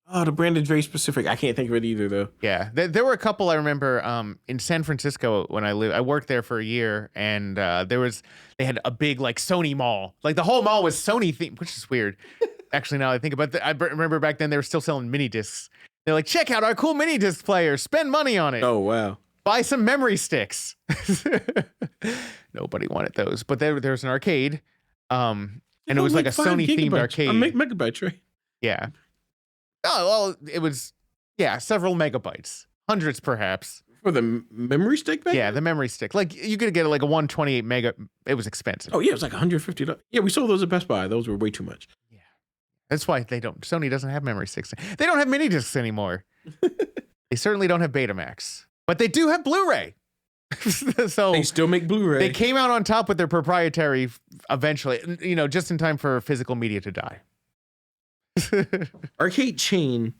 Oh, the brand is very specific. I can't think of it either, though. Yeah, there were a couple I remember in San Francisco when I lived. I worked there for a year, and they had a big like Sony mall. Like the whole mall was Sony themed, which is weird. Actually, now I think about it, I remember back then they were still selling mini discs. They're like, check out our cool mini disc player. Spend money on it. Oh wow. Buy some memory sticks. Nobody wanted those, but there's an arcade, and it was like a Sony themed arcade. A megabyte, right? Yeah. Oh well, it was several megabytes, hundreds perhaps. For the memory stick back? Yeah, the memory stick. Like you could get like a 128 mega. It was expensive. Oh yeah, it was like $150. Yeah, we sold those at Best Buy. Those were way too much. Yeah, that's why Sony doesn't have memory sticks. They don't have mini discs anymore. They certainly don't have Betamax, but they do have Blu-ray. So they still make Blu-ray. They came out on top with their proprietary eventually, just in time for physical media to die. Arcade chain.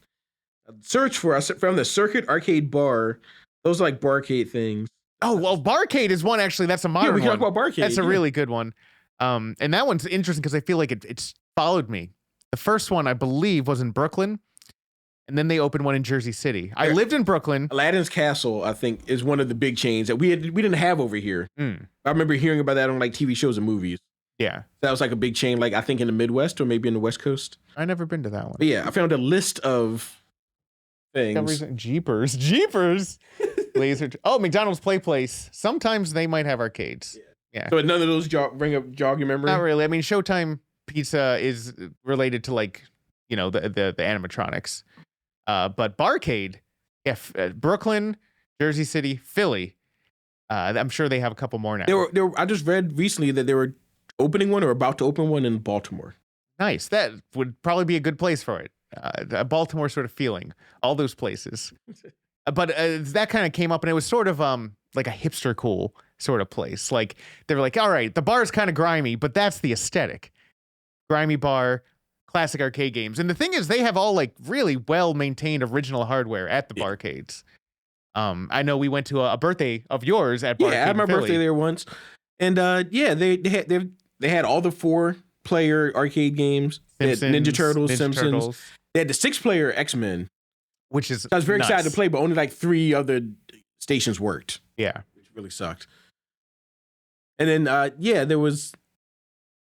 Search for us from the Circuit Arcade Bar. Those are like barcade things. Oh well, Barcade is one actually. That's a modern one. We can talk about Barcade. That's a really good one. And that one's interesting because I feel like it's followed me. The first one I believe was in Brooklyn, and then they opened one in Jersey City. I lived in Brooklyn. Aladdin's Castle, I think, is one of the big chains that we didn't have over here. I remember hearing about that on like TV shows and movies. Yeah. That was like a big chain, like I think in the Midwest or maybe in the West Coast. I never been to that one. But yeah, I found a list of things. Jeepers. Laser. McDonald's Play Place. Sometimes they might have arcades. Yeah. So none of those jog your memory? Not really. I mean, Showtime Pizza is related to like, the animatronics. But Barcade, Brooklyn, Jersey City, Philly. I'm sure they have a couple more now. I just read recently that they were opening one or about to open one in Baltimore. Nice. That would probably be a good place for it. A Baltimore sort of feeling. All those places. But that kind of came up, and it was sort of like a hipster cool sort of place. Like they were like, all right, the bar is kind of grimy, but that's the aesthetic. Grimy bar, classic arcade games. And the thing is, they have all like really well maintained original hardware at the barcades. I know we went to a birthday of yours at Barcade. Yeah, I had my birthday there once, and they had all the 4-player arcade games. Simpsons, Ninja Turtles, Ninja Simpsons. Turtles. They had the 6-player X-Men, which is I was very nuts. excited to play, but only like 3 other stations worked. Yeah, which really sucked. And then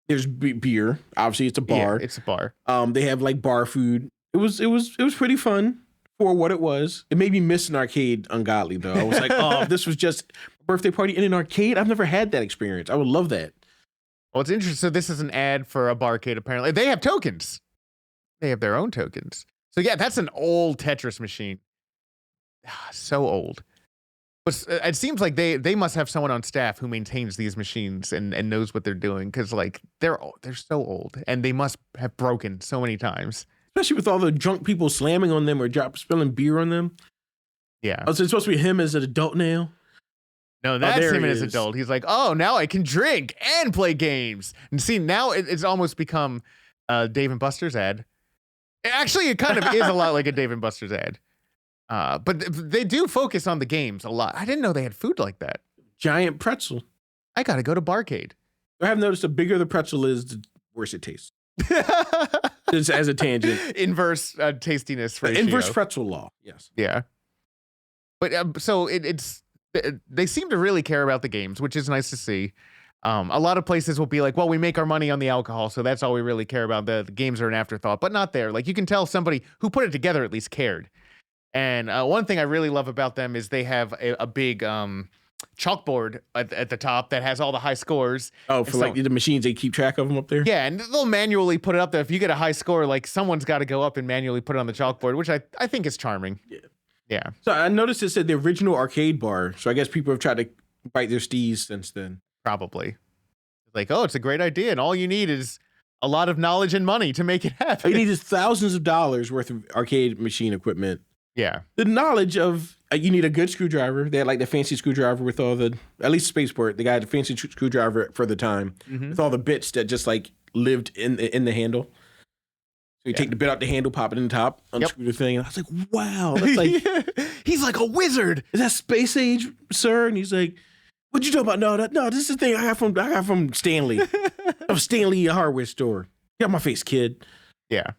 there's beer. Obviously, it's a bar. Yeah, it's a bar. They have like bar food. It was pretty fun for what it was. It made me miss an arcade ungodly though. I was like, oh, this was just birthday party in an arcade. I've never had that experience. I would love that. Well, it's interesting. So this is an ad for a barcade, apparently. They have tokens. They have their own tokens. So yeah, that's an old Tetris machine. So old. But it seems like they must have someone on staff who maintains these machines and knows what they're doing, because like they're so old and they must have broken so many times. Especially with all the drunk people slamming on them or spilling beer on them. Yeah. Oh, so it's supposed to be him as an adult now? No, that's him as an adult. He's like, oh, now I can drink and play games. And see, now it's almost become Dave & Buster's ad. Actually, it kind of is a lot like a Dave & Buster's ad. But they do focus on the games a lot. I didn't know they had food like that. Giant pretzel. I got to go to Barcade. I have noticed the bigger the pretzel is, the worse it tastes. Just as a tangent. Inverse tastiness ratio. Inverse pretzel law, yes. Yeah. But so they seem to really care about the games, which is nice to see. A lot of places will be like, well, we make our money on the alcohol, so that's all we really care about. The games are an afterthought, but not there. Like, you can tell somebody who put it together at least cared. And one thing I really love about them is they have a big chalkboard at the top that has all the high scores. Oh, for like the machines, they keep track of them up there? Yeah, and they'll manually put it up there. If you get a high score, like someone's got to go up and manually put it on the chalkboard, which I think is charming. Yeah. Yeah. So I noticed it said the original arcade bar. So I guess people have tried to bite their steez since then. Probably. Like, oh, it's a great idea, and all you need is a lot of knowledge and money to make it happen. All you need is thousands of dollars worth of arcade machine equipment. Yeah. The knowledge of, you need a good screwdriver. They had like the fancy screwdriver with all the, at least Spaceport, the guy had a fancy screwdriver for the time with all the bits that just like lived in the handle. So you take the bit out the handle, pop it in the top, unscrew the thing. And I was like, wow. That's like, he's like a wizard. Is that space age, sir? And he's like, what you talking about? No, this is the thing I got from Stanley. Of Stanley hardware store. Get out my face, kid. Yeah.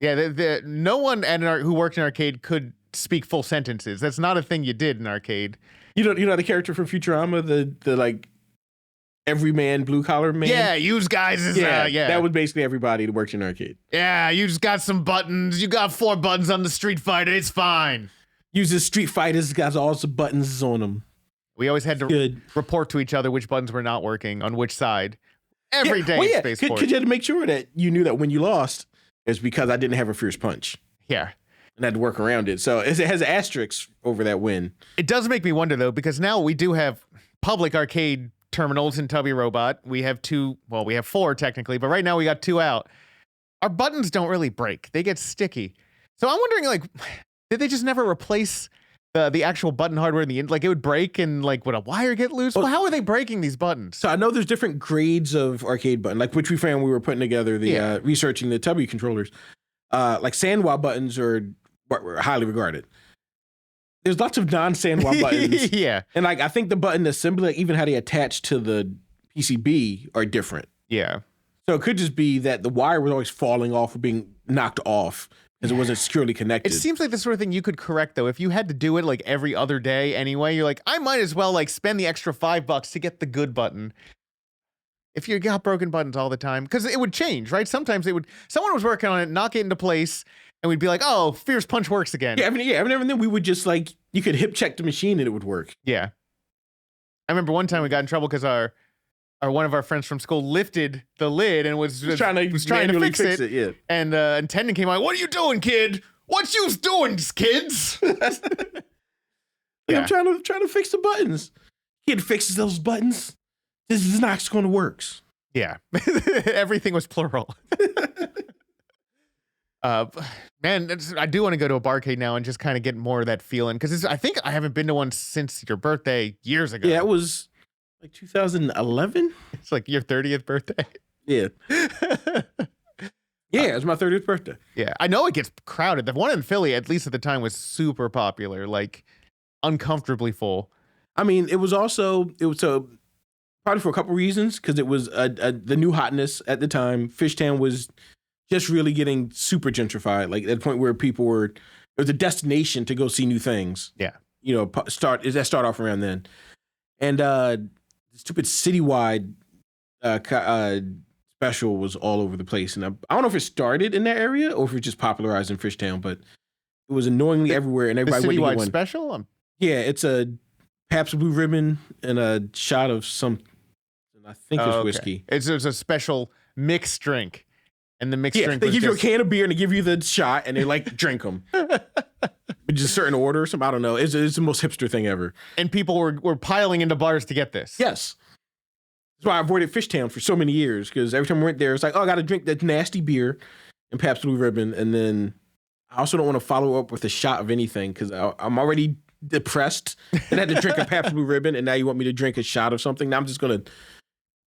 Yeah, no one who worked in arcade could speak full sentences. That's not a thing you did in arcade. You know the character from Futurama, the like everyman blue collar man. Yeah, you guys is yeah. That was basically everybody that worked in arcade. Yeah, you just got some buttons. You got 4 buttons on the Street Fighter. It's fine. Uses Street Fighters, got all the buttons on them. We always had to report to each other which buttons were not working on which side. Every day in Spaceport. Because you had to make sure that you knew that when you lost, it's because I didn't have a fierce punch. Yeah. And I had to work around it. So it has asterisks over that win. It does make me wonder, though, because now we do have public arcade terminals in Tubby Robot. We have 4 technically, but right now we got 2 out. Our buttons don't really break. They get sticky. So I'm wondering, like, did they just never replace the actual button hardware in the end? Like, it would break and, like, would a wire get loose? Well, how are they breaking these buttons? So I know there's different grades of arcade button, like which we found we were putting together, researching the Tubby controllers. Like Sandwa buttons are highly regarded. There's lots of non-Sandwa buttons. Yeah. And like I think the button assembly, like even how they attach to the PCB are different. Yeah. So it could just be that the wire was always falling off or being knocked off because it wasn't securely connected. It seems like the sort of thing you could correct, though. If you had to do it like every other day anyway, you're like, I might as well like spend the extra $5 to get the good button. If you got broken buttons all the time, because it would change, right? Sometimes someone was working on it, knock it into place, and we'd be like, oh, fierce punch works again. Yeah, every now and then we would just like, you could hip check the machine and it would work. Yeah. I remember one time we got in trouble because our one of our friends from school lifted the lid and was trying to fix it. Yeah. And attendant came out, what are you doing, kid? What you doing, kids? I'm trying to fix the buttons. Kid fixes those buttons. This is not going to work. Yeah. Everything was plural. Man, I do want to go to a barcade now and just kind of get more of that feeling, because I think I haven't been to one since your birthday years ago. Yeah, it was like 2011. It's like your 30th birthday. Yeah. Yeah, it was my 30th birthday. Yeah, I know it gets crowded. The one in Philly, at least at the time, was super popular, like uncomfortably full. I mean, it was probably for a couple reasons, because it was the new hotness at the time. Fishtown was just really getting super gentrified, like at the point where it was a destination to go see new things. Yeah. You know, start off around then. And the stupid citywide special was all over the place. And I don't know if it started in that area or if it just popularized in Fishtown, but it was annoyingly everywhere and everybody went to citywide one. Special? Yeah, it's a Pabst Blue Ribbon and a shot of something. I think it's whiskey. It's a special mixed drink. And the mixed drink they give you a can of beer and they give you the shot and they like drink them. Just a certain order or something. I don't know. It's the most hipster thing ever. And people were piling into bars to get this. Yes. That's why I avoided Fishtown for so many years, because every time I went there, it's like, oh, I got to drink that nasty beer and Pabst Blue Ribbon. And then I also don't want to follow up with a shot of anything because I'm already depressed and I had to drink a Pabst Blue Ribbon. And now you want me to drink a shot of something? Now I'm just going to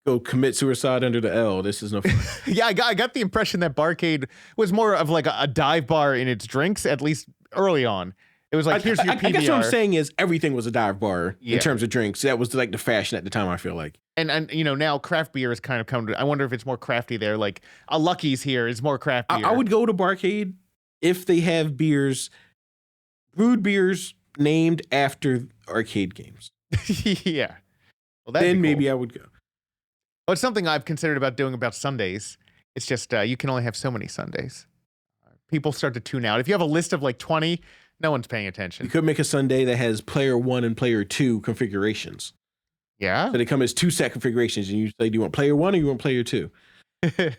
go commit suicide under the L. This is no fun. Yeah, I got the impression that Barcade was more of like a dive bar in its drinks, at least early on. It was like, here's your PBR. I guess what I'm saying is everything was a dive bar in terms of drinks. That was like the fashion at the time, I feel like. And you know, now craft beer has kind of come to, I wonder if it's more crafty there. Like a Lucky's here is more craft beer. I would go to Barcade if they have brewed beers named after arcade games. Yeah. Well, then cool. Maybe I would go. Well, it's something I've considered about doing about Sundays. It's just you can only have so many Sundays. People start to tune out. If you have a list of like 20, no one's paying attention. You could make a Sunday that has player 1 and player 2 configurations. Yeah. So they come as 2 set configurations, and you say, do you want player 1 or you want player 2? And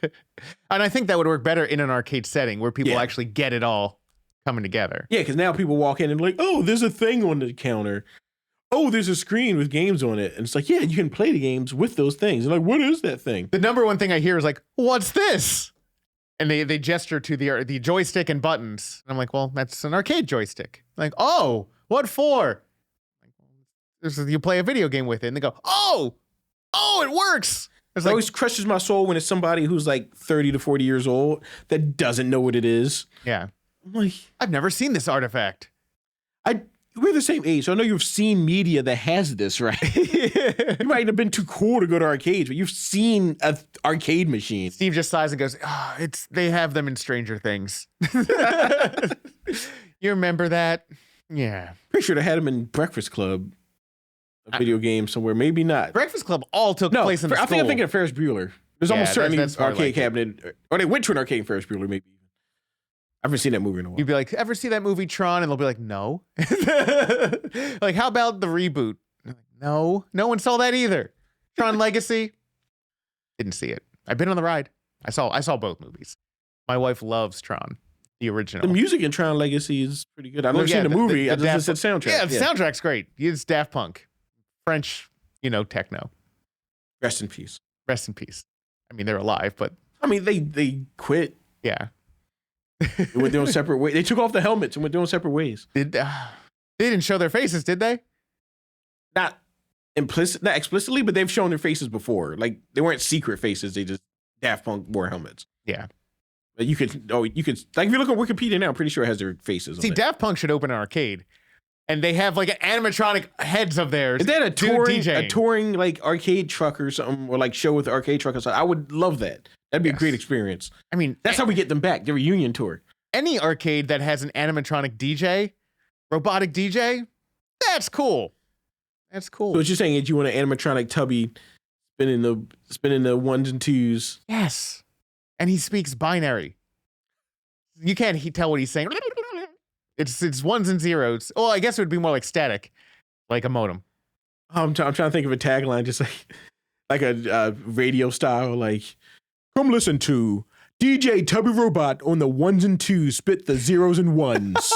I think that would work better in an arcade setting where people actually get it all coming together. Yeah, because now people walk in and like, oh, there's a thing on the counter. Oh, there's a screen with games on it. And it's like, yeah, you can play the games with those things. And like, what is that thing? The number one thing I hear is like, what's this? And they gesture to the joystick and buttons. And I'm like, well, that's an arcade joystick. Like, oh, what for? You play a video game with it. And they go, oh, it works. It always crushes my soul when it's somebody who's like 30 to 40 years old that doesn't know what it is. Yeah. I'm like, I've never seen this artifact. We're the same age, so I know you've seen media that has this, right? You might have been too cool to go to arcades, but you've seen an arcade machine. Steve just sighs and goes, they have them in Stranger Things. You remember that? Yeah. Pretty sure they had them in Breakfast Club, a video game somewhere. Maybe not. Breakfast Club all took place in the school. I think I'm thinking of Ferris Bueller. There's almost certainly an arcade cabinet. Or they went to an arcade in Ferris Bueller, maybe. I haven't seen that movie in a while. You'd be like, ever see that movie Tron? And they'll be like, no. Like, how about the reboot? Like, no one saw that either. Tron Legacy? Didn't see it. I've been on the ride. I saw both movies. My wife loves Tron, the original. The music in Tron Legacy is pretty good. I've never seen the movie. I just said soundtrack. Yeah, the soundtrack's great. It's Daft Punk. French, techno. Rest in peace. Rest in peace. I mean, they're alive, but... I mean, they quit. Yeah. They went doing separate ways. They took off the helmets and went doing separate ways. They didn't show their faces, did they? Not explicitly, but they've shown their faces before. Like, they weren't secret faces. They just Daft Punk wore helmets. Yeah. But you could like, if you look on Wikipedia now, I'm pretty sure it has their faces. See, Daft Punk should open an arcade. And they have like an animatronic heads of theirs. Is that a touring like arcade truck or something, or like show with the arcade truck or something? I would love that. That'd be a great experience. I mean, that's how we get them back. Their reunion tour. Any arcade that has an animatronic DJ, robotic DJ, that's cool. That's cool. So what you're saying is you want an animatronic Tubby spinning the ones and twos. Yes. And he speaks binary. You can't tell what he's saying. It's ones and zeros. Well, I guess it would be more like static, like a modem. I'm trying to think of a tagline, just like a radio style, like, come listen to DJ Tubby Robot on the ones and twos, spit the zeros and ones.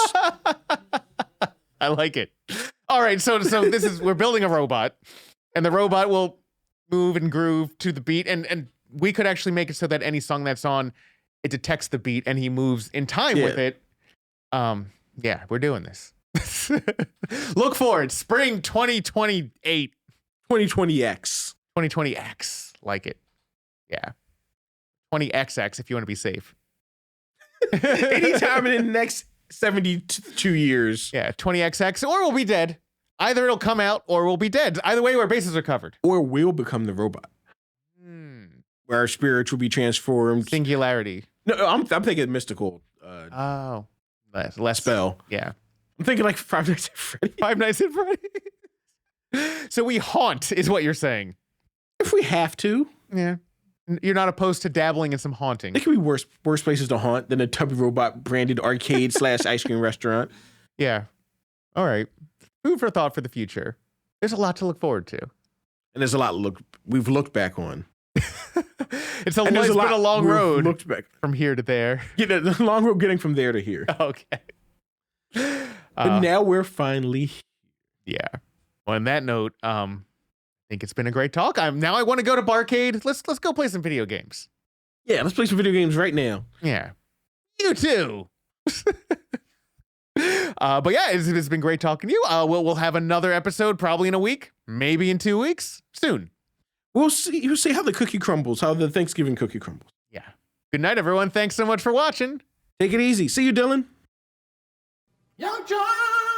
I like it. All right, so we're building a robot, and the robot will move and groove to the beat, and we could actually make it so that any song that's on, it detects the beat and he moves in time with it. Yeah, we're doing this. Look for it. Spring 2028. 2020X. 2020X. Like it. Yeah. 20XX if you want to be safe. Anytime in the next 72 years. Yeah, 20XX, or we'll be dead. Either it'll come out or we'll be dead. Either way, our bases are covered. Or we'll become the robot. Where our spirits will be transformed. Singularity. No, I'm thinking mystical. Less spell. Yeah. I'm thinking like Five Nights at Freddy's. Five Nights at Freddy's. So we haunt, is what you're saying. If we have to. Yeah. You're not opposed to dabbling in some haunting. There could be worse places to haunt than a Tubby Robot branded arcade / ice cream restaurant. Yeah. All right. Food for thought for the future. There's a lot to look forward to. And there's a lot we've looked back on. It's been a long road looked back from here to there. Yeah, the long road getting from there to here. Okay. But now we're finally here. Yeah. Well, on that note, I think it's been a great talk. Now I want to go to Barcade. Let's go play some video games. Yeah, let's play some video games right now. Yeah. You too. But yeah, it's been great talking to you. We'll have another episode probably in a week, maybe in 2 weeks, soon. We'll see how the cookie crumbles, how the Thanksgiving cookie crumbles. Yeah. Good night, everyone. Thanks so much for watching. Take it easy. See you, Dylan. YUNKJunk!